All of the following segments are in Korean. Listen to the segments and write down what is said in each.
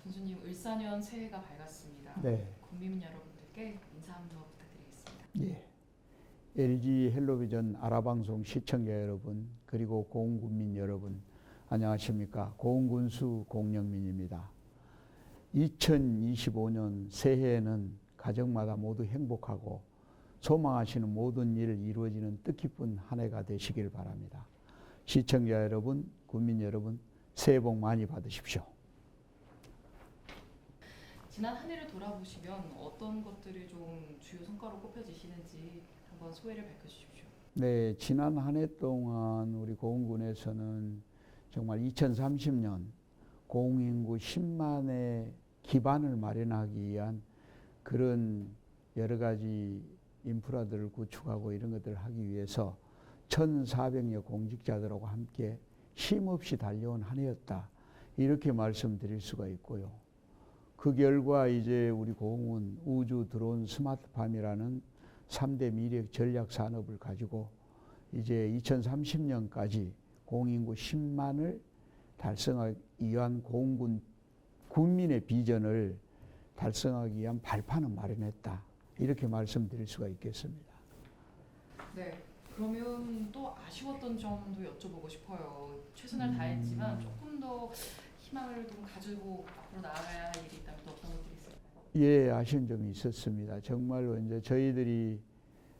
군수님 을사년 새해가 밝았습니다. 네. 국민 여러분들께 인사 한번 부탁드리겠습니다. 예. LG 헬로비전 아라방송 시청자 여러분, 그리고 고흥군민 여러분, 안녕하십니까. 고흥군수 공영민입니다. 2025년 새해에는 가정마다 모두 행복하고 소망하시는 모든 일 이루어지는 뜻깊은 한 해가 되시길 바랍니다. 시청자 여러분, 군민 여러분, 새해 복 많이 받으십시오. 지난 한 해를 돌아보시면 어떤 것들이 좀 주요 성과로 꼽혀지시는지 한번 소회를 밝혀주십시오. 네, 지난 한 해 동안 우리 고흥군에서는 정말 2030년 고흥인구 10만의 기반을 마련하기 위한 그런 여러 가지 인프라들을 구축하고 이런 것들을 하기 위해서 1,400여 공직자들하고 함께 쉼없이 달려온 한 해였다. 이렇게 말씀드릴 수가 있고요. 그 결과 이제 우리 고흥은 우주 드론 스마트팜이라는 3대 미래 전략 산업을 가지고 이제 2030년까지 고흥인구 10만을 달성하기 위한 고흥군 국민의 비전을 달성하기 위한 발판을 마련했다. 이렇게 말씀드릴 수가 있겠습니다. 네, 그러면 또 아쉬웠던 점도 여쭤보고 싶어요. 최선을 다했지만 조금 더 희망을 좀 가지고 앞으로 나아가야 할 일이 있다면 또 어떤 것들이 있을까요? 예, 아쉬운 점이 있었습니다. 정말로 이제 저희들이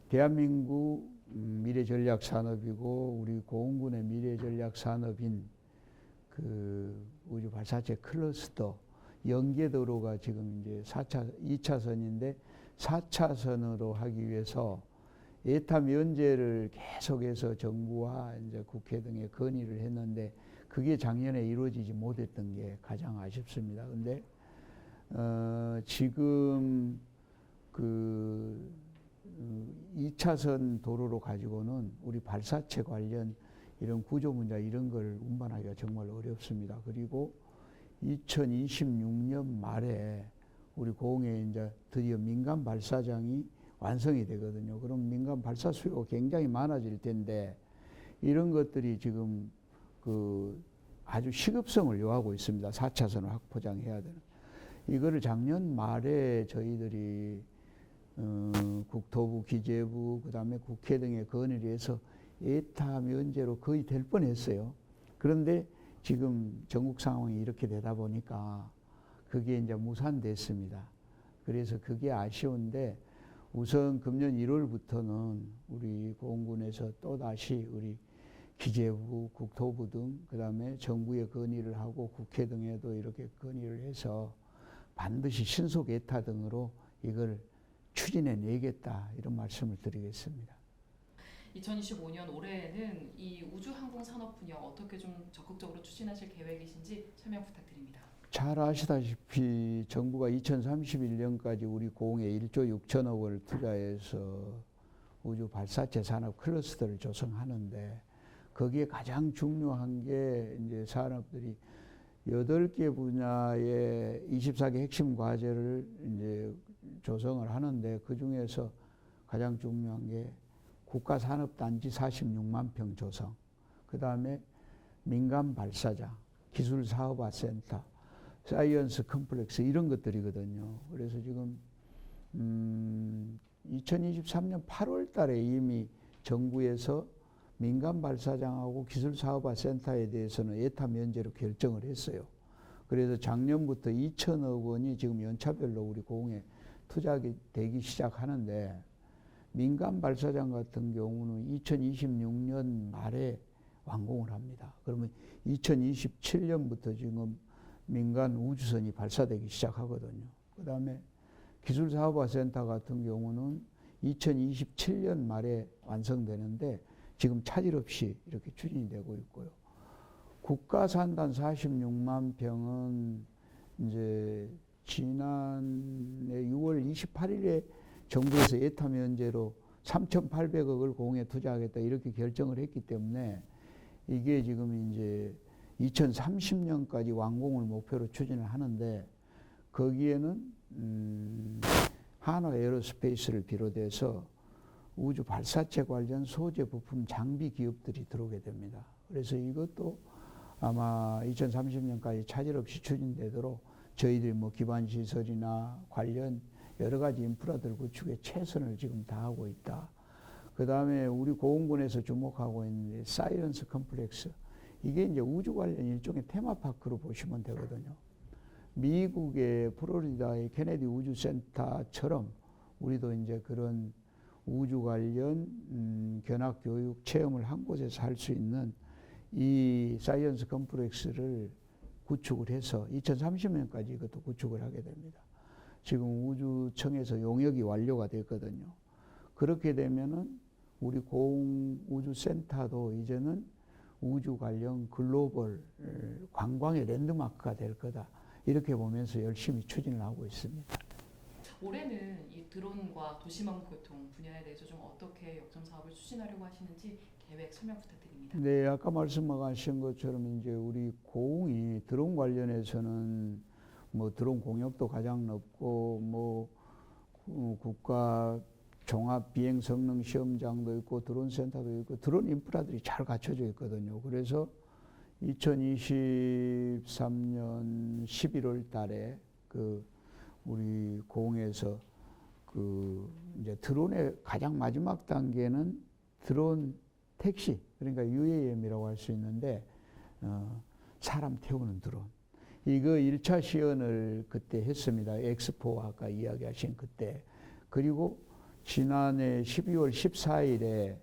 대한민국 미래 전략 산업이고 우리 고흥군의 미래 전략 산업인 그 우주 발사체 클러스터 연계도로가 지금 이제 2차선인데 4차선으로 하기 위해서 예타 면제를 계속해서 정부와 이제 국회 등에 건의를 했는데 그게 작년에 이루어지지 못했던 게 가장 아쉽습니다. 근데 지금 그 2차선 도로로 가지고는 우리 발사체 관련 이런 구조 문제 이런 걸 운반하기가 정말 어렵습니다. 그리고 2026년 말에 우리 고흥에 이제 드디어 민간 발사장이 완성이 되거든요. 그럼 민간 발사 수요가 굉장히 많아질 텐데 이런 것들이 지금 그 아주 시급성을 요하고 있습니다. 4차선을 확보장해야 되는. 이거를 작년 말에 저희들이 국토부, 기재부, 그다음에 국회 등에 건의를 해서 예타 면제로 거의 될 뻔했어요. 그런데 지금 전국 상황이 이렇게 되다 보니까 그게 이제 무산됐습니다. 그래서 그게 아쉬운데 우선 금년 1월부터는 우리 고흥군에서 또다시 우리 기재부, 국토부 등 그다음에 정부에 건의를 하고 국회 등에도 이렇게 건의를 해서 반드시 신속 예타 등으로 이걸 추진해 내겠다 이런 말씀을 드리겠습니다. 2025년 올해에는 이 우주항공 산업 분야 어떻게 좀 적극적으로 추진하실 계획이신지 설명 부탁드립니다. 잘 아시다시피 정부가 2031년까지 우리 고흥에 1조 6천억 원을 투자해서 우주 발사체 산업 클러스터를 조성하는데 거기에 가장 중요한 게 이제 산업들이 8개 분야의 24개 핵심 과제를 이제 조성을 하는데 그 중에서 가장 중요한 게 국가산업단지 46만 평 조성, 그 다음에 민간 발사장, 기술사업화센터, 사이언스 컴플렉스 이런 것들이거든요. 그래서 지금 2023년 8월 달에 이미 정부에서 민간 발사장하고 기술사업화센터에 대해서는 예타 면제로 결정을 했어요. 그래서 작년부터 2천억 원이 지금 연차별로 우리 고흥에 투자되기 시작하는데 민간 발사장 같은 경우는 2026년 말에 완공을 합니다. 그러면 2027년부터 지금 민간 우주선이 발사되기 시작하거든요. 그 다음에 기술사업화센터 같은 경우는 2027년 말에 완성되는데 지금 차질 없이 이렇게 추진이 되고 있고요. 국가산단 46만 평은 이제 지난해 6월 28일에 정부에서 예타 면제로 3,800억을 고흥에 투자하겠다 이렇게 결정을 했기 때문에 이게 지금 이제 2030년까지 완공을 목표로 추진을 하는데 거기에는 한화 에어로스페이스를 비롯해서 우주 발사체 관련 소재 부품 장비 기업들이 들어오게 됩니다. 그래서 이것도 아마 2030년까지 차질 없이 추진되도록 저희들이 뭐 기반 시설이나 관련 여러 가지 인프라들 구축에 최선을 지금 다하고 있다. 그 다음에 우리 고공군에서 주목하고 있는 사이언스 컴플렉스. 이게 이제 우주 관련 일종의 테마파크로 보시면 되거든요. 미국의 플로리다의 케네디 우주센터처럼 우리도 이제 그런 우주 관련 견학 교육 체험을 한 곳에서 할 수 있는 이 사이언스 컴플렉스를 구축을 해서 2030년까지 이것도 구축을 하게 됩니다. 지금 우주청에서 용역이 완료가 됐거든요. 그렇게 되면은 우리 고웅우주센터도 이제는 우주 관련 글로벌 관광의 랜드마크가 될 거다. 이렇게 보면서 열심히 추진을 하고 있습니다. 올해는 이 드론과 도시망교통 분야에 대해서 좀 어떻게 역점 사업을 추진하려고 하시는지 계획 설명 부탁드립니다. 네, 아까 말씀하신 것처럼 이제 우리 고웅이 드론 관련해서는 뭐 드론 공역도 가장 높고 뭐 국가 종합 비행 성능 시험장도 있고 드론 센터도 있고 드론 인프라들이 잘 갖춰져 있거든요. 그래서 2023년 11월 달에 그 우리 고흥에서 그 이제 드론의 가장 마지막 단계는 드론 택시, 그러니까 UAM이라고 할 수 있는데 사람 태우는 드론. 이거 1차 시연을 그때 했습니다. 엑스포 아까 이야기하신 그때. 그리고 지난해 12월 14일에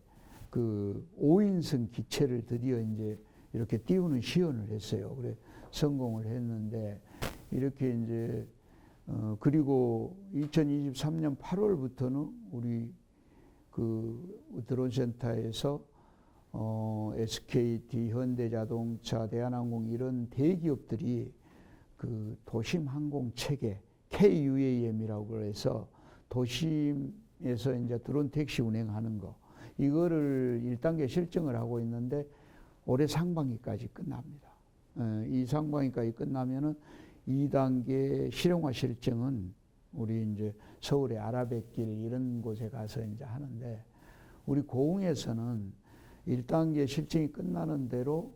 그 5인승 기체를 드디어 이제 이렇게 띄우는 시연을 했어요. 그래 성공을 했는데 이렇게 이제 그리고 2023년 8월부터는 우리 그 드론센터에서 SKT, 현대자동차, 대한항공 이런 대기업들이 그 도심 항공 체계 KUAM이라고 해서 도심에서 이제 드론 택시 운행하는 거 이거를 1단계 실증을 하고 있는데 올해 상반기까지 끝납니다. 이 상반기까지 끝나면은 2단계 실용화 실증은 우리 이제 서울의 아라뱃길 이런 곳에 가서 이제 하는데 우리 고흥에서는 1단계 실증이 끝나는 대로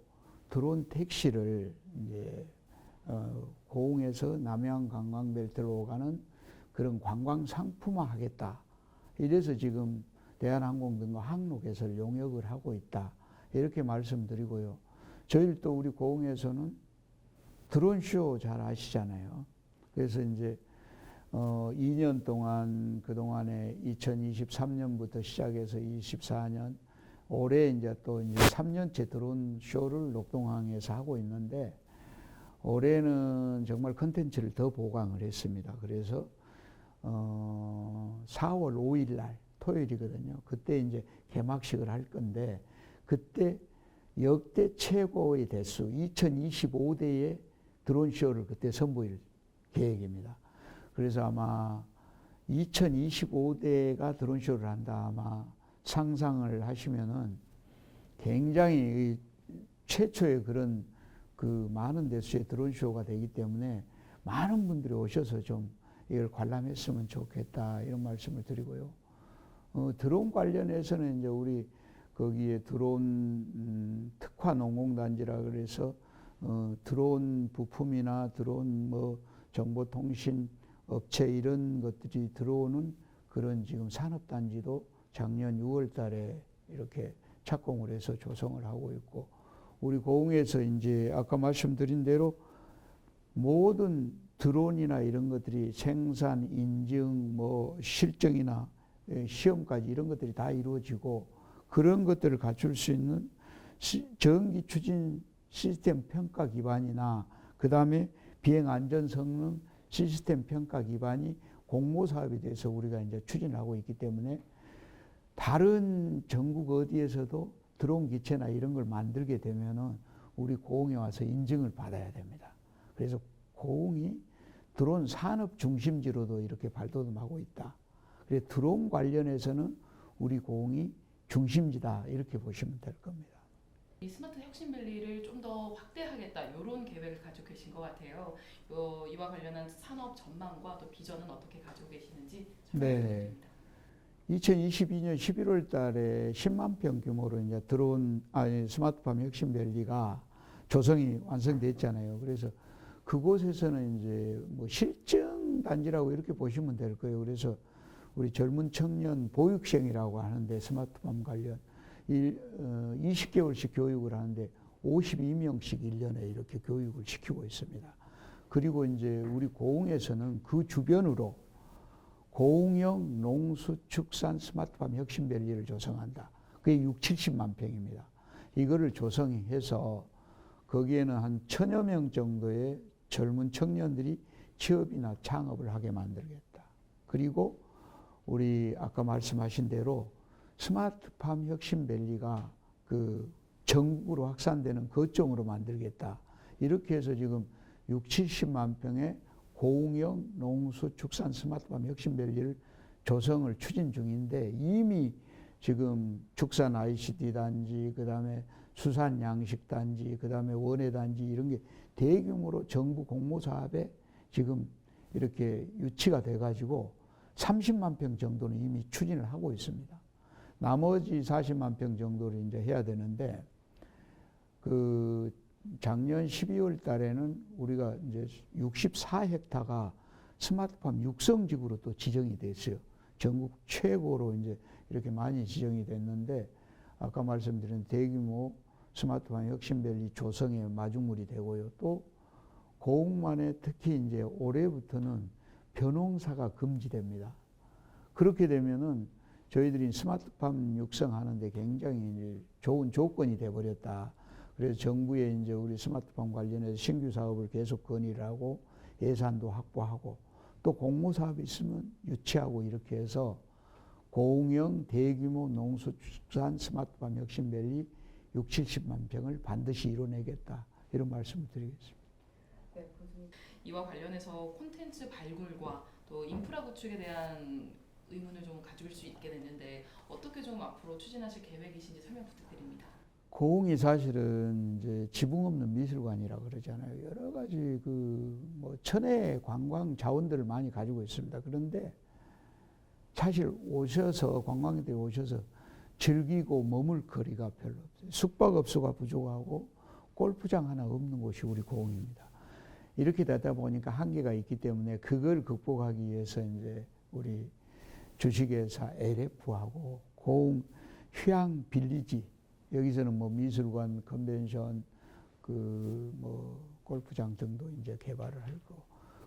드론 택시를 이제 고흥에서 남해안 관광벨트로 가는 그런 관광 상품화 하겠다. 이래서 지금 대한항공 등과 항로 개설 용역을 하고 있다. 이렇게 말씀드리고요. 저희도 우리 고흥에서는 드론쇼 잘 아시잖아요. 그래서 이제 2년 동안 그동안에 2023년부터 시작해서 24년 올해 이제 또 이제 3년째 드론 쇼를 녹동항에서 하고 있는데 올해는 정말 컨텐츠를 더 보강을 했습니다. 그래서 4월 5일 날 토요일이거든요. 그때 이제 개막식을 할 건데 그때 역대 최고의 대수 2025대의 드론 쇼를 그때 선보일 계획입니다. 그래서 아마 2025대가 드론 쇼를 한다 아마 상상을 하시면은 굉장히 최초의 그런 그 많은 대수의 드론 쇼가 되기 때문에 많은 분들이 오셔서 좀 이걸 관람했으면 좋겠다 이런 말씀을 드리고요. 드론 관련해서는 이제 우리 거기에 드론 특화 농공단지라 그래서 드론 부품이나 드론 뭐 정보통신 업체 이런 것들이 들어오는 그런 지금 산업단지도 작년 6월 달에 이렇게 착공을 해서 조성을 하고 있고 우리 고흥에서 이제 아까 말씀드린 대로 모든 드론이나 이런 것들이 생산, 인증, 뭐 실증이나 시험까지 이런 것들이 다 이루어지고 그런 것들을 갖출 수 있는 전기 추진 시스템 평가 기반이나 그 다음에 비행 안전 성능 시스템 평가 기반이 공모 사업에 대해서 우리가 이제 추진하고 있기 때문에 다른 전국 어디에서도 드론 기체나 이런 걸 만들게 되면은 우리 고흥에 와서 인증을 받아야 됩니다. 그래서 고흥이 드론 산업 중심지로도 이렇게 발돋움하고 있다. 그래서 드론 관련해서는 우리 고흥이 중심지다 이렇게 보시면 될 겁니다. 이 스마트 혁신밸리를 좀 더 확대하겠다 이런 계획을 가지고 계신 것 같아요. 이와 관련한 산업 전망과 또 비전은 어떻게 가지고 계시는지 설명 부탁드립니다. 2022년 11월 달에 10만 평 규모로 이제 스마트팜 혁신밸리가 조성이 완성됐잖아요. 그래서 그곳에서는 이제 뭐 실증 단지라고 이렇게 보시면 될 거예요. 그래서 우리 젊은 청년 보육생이라고 하는데 스마트팜 관련 20개월씩 교육을 하는데 52명씩 1년에 이렇게 교육을 시키고 있습니다. 그리고 이제 우리 고흥에서는 그 주변으로 고흥형 농수축산 스마트팜 혁신밸리를 조성한다. 그게 70만 평입니다. 이거를 조성해서 거기에는 한 1000여 명 정도의 젊은 청년들이 취업이나 창업을 하게 만들겠다. 그리고 우리 아까 말씀하신 대로 스마트팜 혁신밸리가 그 전국으로 확산되는 거점으로 만들겠다. 이렇게 해서 지금 70만 평의 고흥형 농수축산 스마트팜 혁신밸리를 조성을 추진 중인데 이미 지금 축산 ICT 단지, 그 다음에 수산 양식 단지, 그 다음에 원예 단지 이런 게 대규모로 정부 공모사업에 지금 이렇게 유치가 돼가지고 30만 평 정도는 이미 추진을 하고 있습니다. 나머지 40만 평 정도를 이제 해야 되는데 그 작년 12월 달에는 우리가 이제 64헥타가 스마트팜 육성지구로 또 지정이 됐어요. 전국 최고로 이제 이렇게 많이 지정이 됐는데 아까 말씀드린 대규모 스마트팜 혁신밸리 조성의 마중물이 되고요. 또 고흥만에 특히 이제 올해부터는 벼농사가 금지됩니다. 그렇게 되면은 저희들이 스마트팜 육성하는데 굉장히 이제 좋은 조건이 돼버렸다. 그래서 정부에 이제 우리 스마트팜 관련해서 신규 사업을 계속 건의를 하고 예산도 확보하고 또 공모사업이 있으면 유치하고 이렇게 해서 고흥형 대규모 농수축산 스마트팜 혁신밸리 70만 평을 반드시 이뤄내겠다. 이런 말씀을 드리겠습니다. 네, 교수님. 이와 관련해서 콘텐츠 발굴과 또 인프라 구축에 대한 의문을 좀 가질 수 있게 됐는데 어떻게 좀 앞으로 추진하실 계획이신지 설명 부탁드립니다. 고흥이 사실은 이제 지붕 없는 미술관이라 그러잖아요. 여러 가지 그 뭐 천혜의 관광 자원들을 많이 가지고 있습니다. 그런데 사실 오셔서 관광객들이 오셔서 즐기고 머물 거리가 별로 없어요. 숙박업소가 부족하고 골프장 하나 없는 곳이 우리 고흥입니다. 이렇게 되다 보니까 한계가 있기 때문에 그걸 극복하기 위해서 이제 우리 주식회사 LF하고 고흥 휴양 빌리지 여기서는 뭐 미술관, 컨벤션, 그 뭐 골프장 등도 이제 개발을 할 거고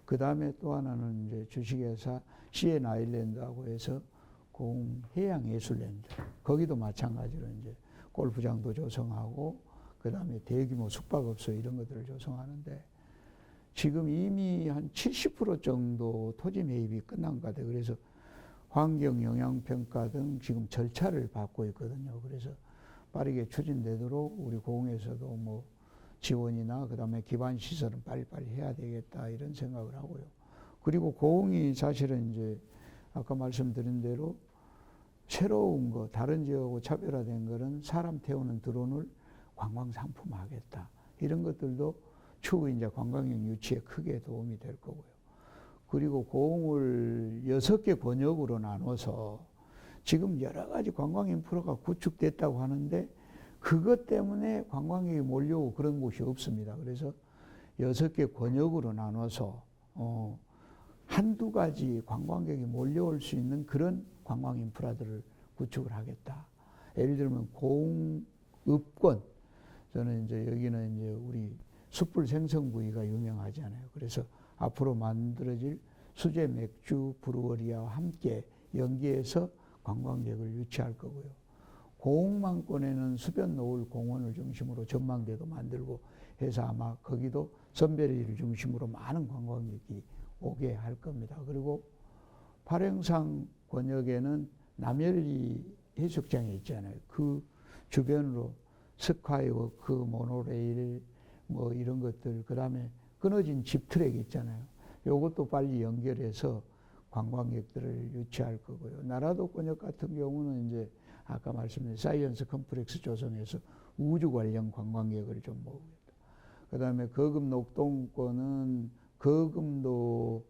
그 다음에 또 하나는 이제 주식회사 CN 아일랜드하고 해서 고흥 해양예술랜드 거기도 마찬가지로 이제 골프장도 조성하고 그 다음에 대규모 숙박업소 이런 것들을 조성하는데 지금 이미 한 70% 정도 토지 매입이 끝난 것 같아요. 그래서 환경영향평가 등 지금 절차를 밟고 있거든요. 그래서 빠르게 추진되도록 우리 고흥에서도 뭐 지원이나 그 다음에 기반 시설은 빨리빨리 해야 되겠다 이런 생각을 하고요. 그리고 고흥이 사실은 이제 아까 말씀드린 대로 새로운 거 다른 지역하고 차별화된 거는 사람 태우는 드론을 관광 상품화하겠다 이런 것들도 추후 이제 관광형 유치에 크게 도움이 될 거고요. 그리고 고흥을 6개 권역으로 나눠서 지금 여러 가지 관광 인프라가 구축됐다고 하는데 그것 때문에 관광객이 몰려오고 그런 곳이 없습니다. 그래서 6개 권역으로 나눠서 한두 가지 관광객이 몰려올 수 있는 그런 관광 인프라들을 구축을 하겠다. 예를 들면 고흥읍권 저는 이제 여기는 이제 우리 숯불 생선 구이가 유명하잖아요. 그래서 앞으로 만들어질 수제 맥주 브루어리와 함께 연계해서 관광객을 유치할 거고요. 고흥만권에는 수변 노을 공원을 중심으로 전망대도 만들고 해서 아마 거기도 선별리를 중심으로 많은 관광객이 오게 할 겁니다. 그리고 발행상 권역에는 남열리 해수욕장이 있잖아요. 그 주변으로 스카이워크, 모노레일 뭐 이런 것들 그 다음에 끊어진 집트랙 있잖아요. 요것도 빨리 연결해서 관광객들을 유치할 거고요. 나라도 권역 같은 경우는 이제 아까 말씀드린 사이언스 컴플렉스 조성해서 우주 관련 관광객을 좀 모으겠다. 그 다음에 거금 녹동권은 거금도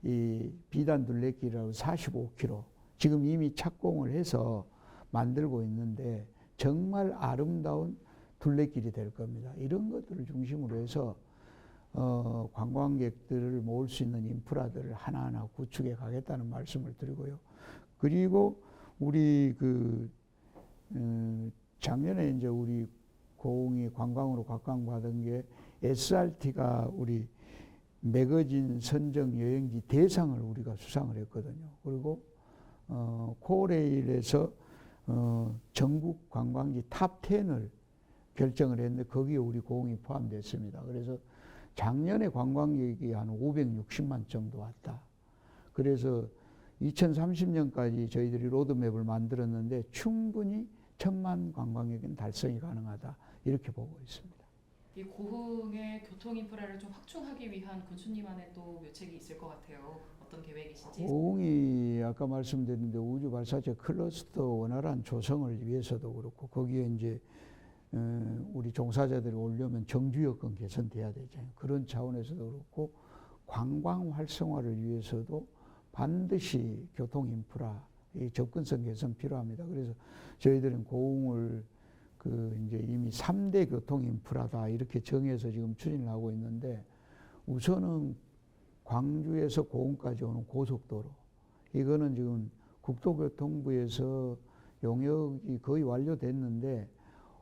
이 비단 둘레길이라고 45km 지금 이미 착공을 해서 만들고 있는데 정말 아름다운 둘레길이 될 겁니다. 이런 것들을 중심으로 해서 관광객들을 모을 수 있는 인프라들을 하나하나 구축해 가겠다는 말씀을 드리고요. 그리고 우리 작년에 이제 우리 고흥이 관광으로 각광받은 게 SRT가 우리 매거진 선정 여행지 대상을 우리가 수상을 했거든요. 그리고 코레일에서 전국 관광지 탑 10을 결정을 했는데 거기에 우리 고흥이 포함됐습니다. 그래서 작년에 관광객이 한 560만 정도 왔다. 그래서 2030년까지 저희들이 로드맵을 만들었는데 충분히 1000만 관광객은 달성이 가능하다. 이렇게 보고 있습니다. 이 고흥의 교통 인프라를 좀 확충하기 위한 군수님만의 또 묘책이 있을 것 같아요. 어떤 계획이신지? 고흥이 아까 말씀드렸는데 우주 발사체 클러스터 원활한 조성을 위해서도 그렇고 거기에 이제 우리 종사자들이 오려면 정주 여건 개선돼야 되잖아요. 그런 차원에서도 그렇고 관광 활성화를 위해서도 반드시 교통 인프라, 이 접근성 개선 필요합니다. 그래서 저희들은 고흥을 이제 이미 3대 교통 인프라다 이렇게 정해서 지금 추진을 하고 있는데 우선은 광주에서 고흥까지 오는 고속도로 이거는 지금 국토교통부에서 용역이 거의 완료됐는데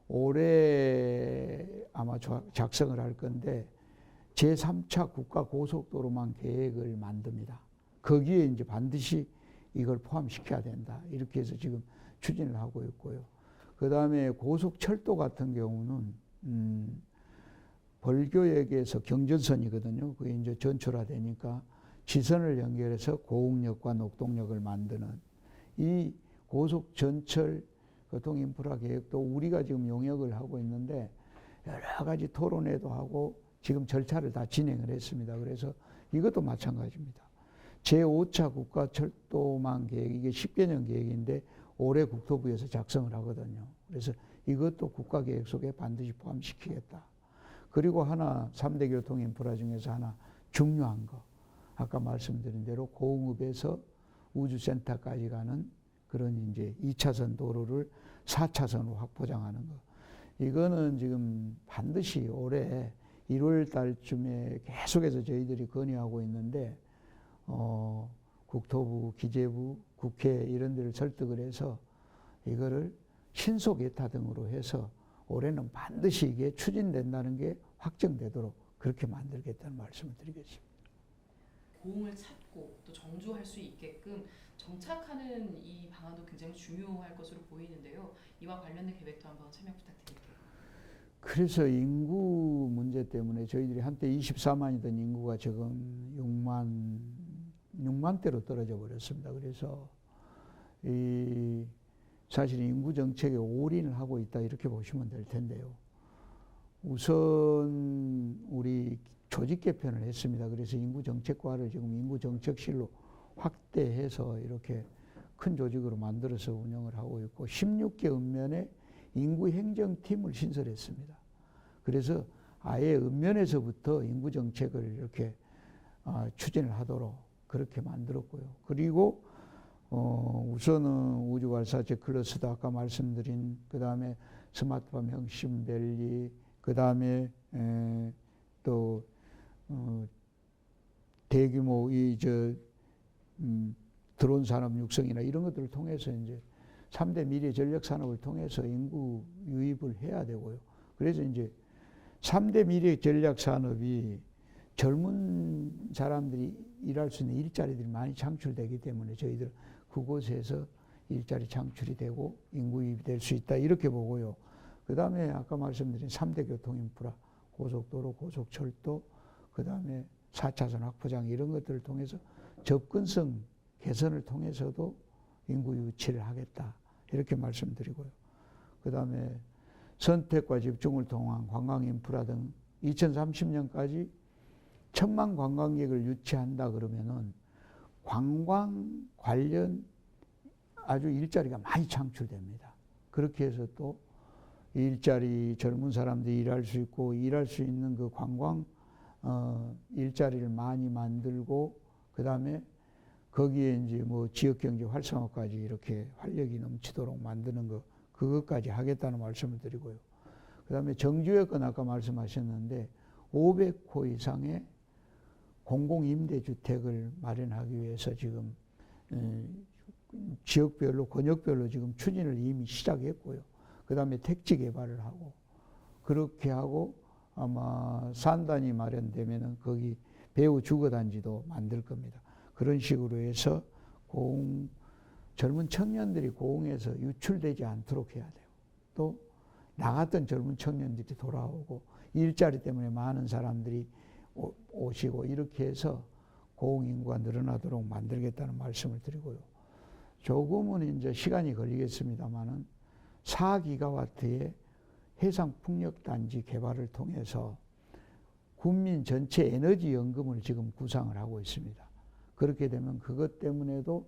올해 아마 작성을 할 건데 제3차 국가고속도로만 계획을 만듭니다. 거기에 이제 반드시 이걸 포함시켜야 된다. 이렇게 해서 지금 추진을 하고 있고요. 그 다음에 고속철도 같은 경우는 벌교역에서 경전선이거든요. 그게 이제 전철화되니까 지선을 연결해서 고흥역과 녹동역을 만드는 이 고속 전철 교통 인프라 계획도 우리가 지금 용역을 하고 있는데 여러 가지 토론회도 하고 지금 절차를 다 진행을 했습니다. 그래서 이것도 마찬가지입니다. 제5차 국가철도망 계획, 이게 10개년 계획인데 올해 국토부에서 작성을 하거든요. 그래서 이것도 국가계획 속에 반드시 포함시키겠다. 그리고 하나 3대 교통 인프라 중에서 하나 중요한 거 아까 말씀드린 대로 고흥읍에서 우주센터까지 가는 그런 이제 2차선 도로를 4차선으로 확보장하는 거. 이거는 지금 반드시 올해 1월 달쯤에 계속해서 저희들이 건의하고 있는데 국토부, 기재부, 국회 이런 데를 설득을 해서 이거를 신속 예타 등으로 해서 올해는 반드시 이게 추진된다는 게 확정되도록 그렇게 만들겠다는 말씀을 드리겠습니다. 고흥을 찾고 또 정주할 수 있게끔 정착하는 이 방안도 굉장히 중요할 것으로 보이는데요. 이와 관련된 계획도 한번 설명 부탁드릴게요. 그래서 인구 문제 때문에 저희들이 한때 24만이던 인구가 지금 6만대로 떨어져 버렸습니다. 그래서 사실 인구 정책에 올인을 하고 있다 이렇게 보시면 될 텐데요. 우선 우리 조직 개편을 했습니다. 그래서 인구 정책과를 지금 인구 정책실로 확대해서 이렇게 큰 조직으로 만들어서 운영을 하고 있고 16개 읍면에 인구 행정팀을 신설했습니다. 그래서 아예 읍면에서부터 인구 정책을 이렇게 추진을 하도록 그렇게 만들었고요. 그리고 우선은 우주 발사체 클러스터 아까 말씀드린 그 다음에 스마트팜 혁신밸리 그 다음에 또 대규모 드론 산업 육성이나 이런 것들을 통해서 이제 3대 미래 전략 산업을 통해서 인구 유입을 해야 되고요. 그래서 이제 3대 미래 전략 산업이 젊은 사람들이 일할 수 있는 일자리들이 많이 창출되기 때문에 저희들 그곳에서 일자리 창출이 되고 인구 유입이 될 수 있다 이렇게 보고요. 그 다음에 아까 말씀드린 3대 교통 인프라, 고속도로, 고속철도, 그 다음에 4차선 확보장 이런 것들을 통해서 접근성 개선을 통해서도 인구 유치를 하겠다 이렇게 말씀드리고요. 그 다음에 선택과 집중을 통한 관광 인프라 등 2030년까지 1000만 관광객을 유치한다 그러면은 관광 관련 아주 일자리가 많이 창출됩니다. 그렇게 해서 또 일자리 젊은 사람들이 일할 수 있고 일할 수 있는 그 관광 일자리를 많이 만들고 그 다음에 거기에 이제 뭐 지역경제 활성화까지 이렇게 활력이 넘치도록 만드는 거 그것까지 하겠다는 말씀을 드리고요. 그 다음에 정주여건 아까 말씀하셨는데 500호 이상의 공공임대주택을 마련하기 위해서 지금 지역별로 권역별로 지금 추진을 이미 시작했고요. 그 다음에 택지 개발을 하고 그렇게 하고 아마 산단이 마련되면은 거기 배후 주거단지도 만들 겁니다. 그런 식으로 해서 젊은 청년들이 고흥에서 유출되지 않도록 해야 돼요. 또 나갔던 젊은 청년들이 돌아오고 일자리 때문에 많은 사람들이 오시고 이렇게 해서 고흥 인구가 늘어나도록 만들겠다는 말씀을 드리고요. 조금은 이제 시간이 걸리겠습니다만은 4기가와트의 해상풍력단지 개발을 통해서 국민 전체 에너지 연금을 지금 구상을 하고 있습니다. 그렇게 되면 그것 때문에도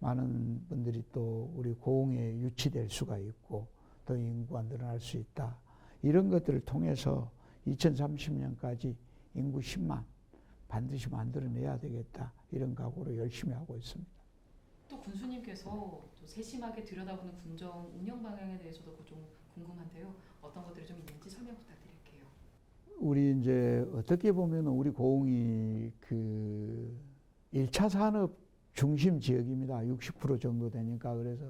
많은 분들이 또 우리 고흥에 유치될 수가 있고 더 인구가 늘어날 수 있다. 이런 것들을 통해서 2030년까지 인구 10만 반드시 만들어내야 되겠다. 이런 각오로 열심히 하고 있습니다. 또 군수님께서 또 세심하게 들여다보는 군정 운영 방향에 대해서도 좀 궁금한데요. 어떤 것들이 좀 있는지 설명 부탁드릴게요. 우리 이제 어떻게 보면 우리 고흥이 그 1차 산업 중심 지역입니다. 60% 정도 되니까. 그래서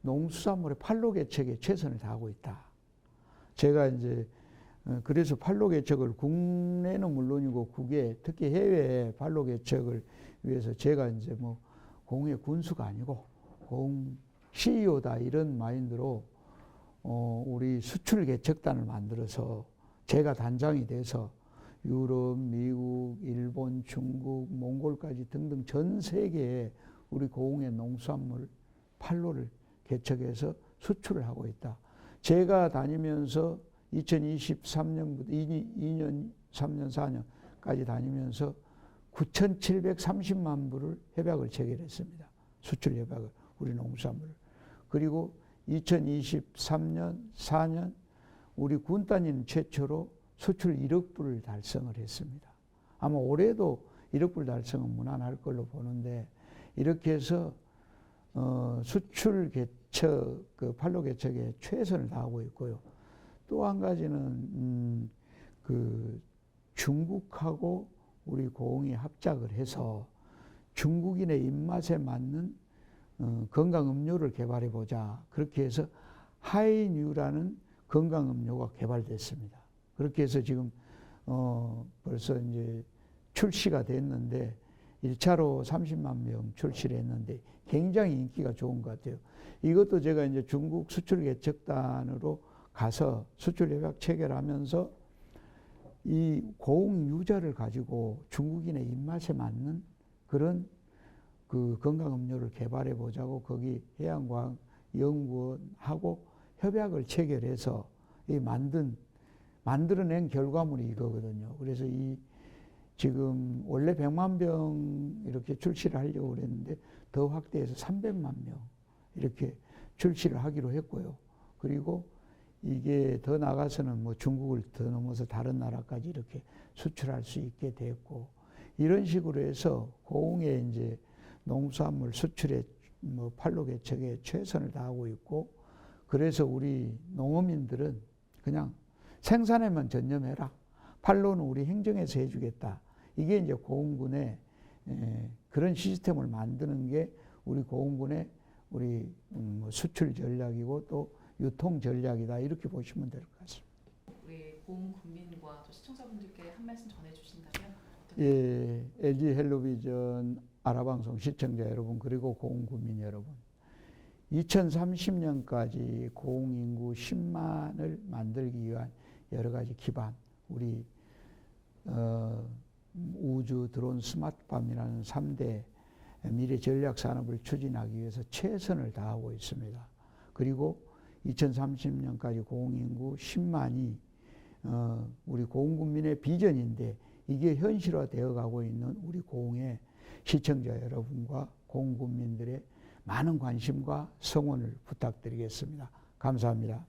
농수산물의 판로 개척에 최선을 다하고 있다. 제가 이제 그래서 판로 개척을 국내는 물론이고 국외 특히 해외 판로 개척을 위해서 제가 이제 뭐 고흥의 군수가 아니고 고흥 CEO다 이런 마인드로 우리 수출 개척단을 만들어서 제가 단장이 돼서 유럽, 미국, 일본, 중국, 몽골까지 등등 전 세계에 우리 고흥의 농수산물 판로를 개척해서 수출을 하고 있다. 제가 다니면서 2023년부터 2년, 3년, 4년까지 다니면서 9,730만 불을 협약을 체결했습니다. 수출 협약을, 우리 농수산물을. 그리고 2023년, 4년 우리 군단인 최초로 수출 1억 불을 달성을 했습니다. 아마 올해도 1억 불 달성은 무난할 걸로 보는데 이렇게 해서 수출 개척, 그 판로 개척에 최선을 다하고 있고요. 또 한 가지는 그 중국하고 우리 고흥이 합작을 해서 중국인의 입맛에 맞는 건강 음료를 개발해 보자. 그렇게 해서 하이뉴라는 건강 음료가 개발됐습니다. 그렇게 해서 지금 벌써 이제 출시가 됐는데 1차로 30만 명 출시를 했는데 굉장히 인기가 좋은 것 같아요. 이것도 제가 이제 중국 수출 개척단으로 가서 수출 협약 체결하면서 이 고흥 유자를 가지고 중국인의 입맛에 맞는 그런 그 건강 음료를 개발해 보자고 거기 해양과학연구원하고 협약을 체결해서 이 만들어낸 결과물이 이거거든요. 그래서 이 지금 원래 100만 병 이렇게 출시를 하려고 그랬는데 더 확대해서 300만 명 이렇게 출시를 하기로 했고요. 그리고 이게 더 나가서는 뭐 중국을 더 넘어서 다른 나라까지 이렇게 수출할 수 있게 됐고 이런 식으로 해서 고흥의 이제 농수산물 수출에 뭐 판로 개척에 최선을 다하고 있고 그래서 우리 농어민들은 그냥 생산에만 전념해라. 판로는 우리 행정에서 해주겠다. 이게 이제 고흥군의 그런 시스템을 만드는 게 우리 고흥군의 우리 수출 전략이고 또 유통 전략이다. 이렇게 보시면 될 것 같습니다. 우리 고흥 국민과 또 시청자분들께 한 말씀 전해주신다면? 예, LG 헬로비전 아라방송 시청자 여러분 그리고 고흥 국민 여러분 2030년까지 고흥 인구 10만을 만들기 위한 여러 가지 기반 우리 우주 드론 스마트팜이라는 3대 미래 전략 산업을 추진하기 위해서 최선을 다하고 있습니다. 그리고 2030년까지 고흥 인구 10만이 우리 고흥 국민의 비전인데 이게 현실화되어 가고 있는 우리 고흥의 시청자 여러분과 고흥 국민들의 많은 관심과 성원을 부탁드리겠습니다. 감사합니다.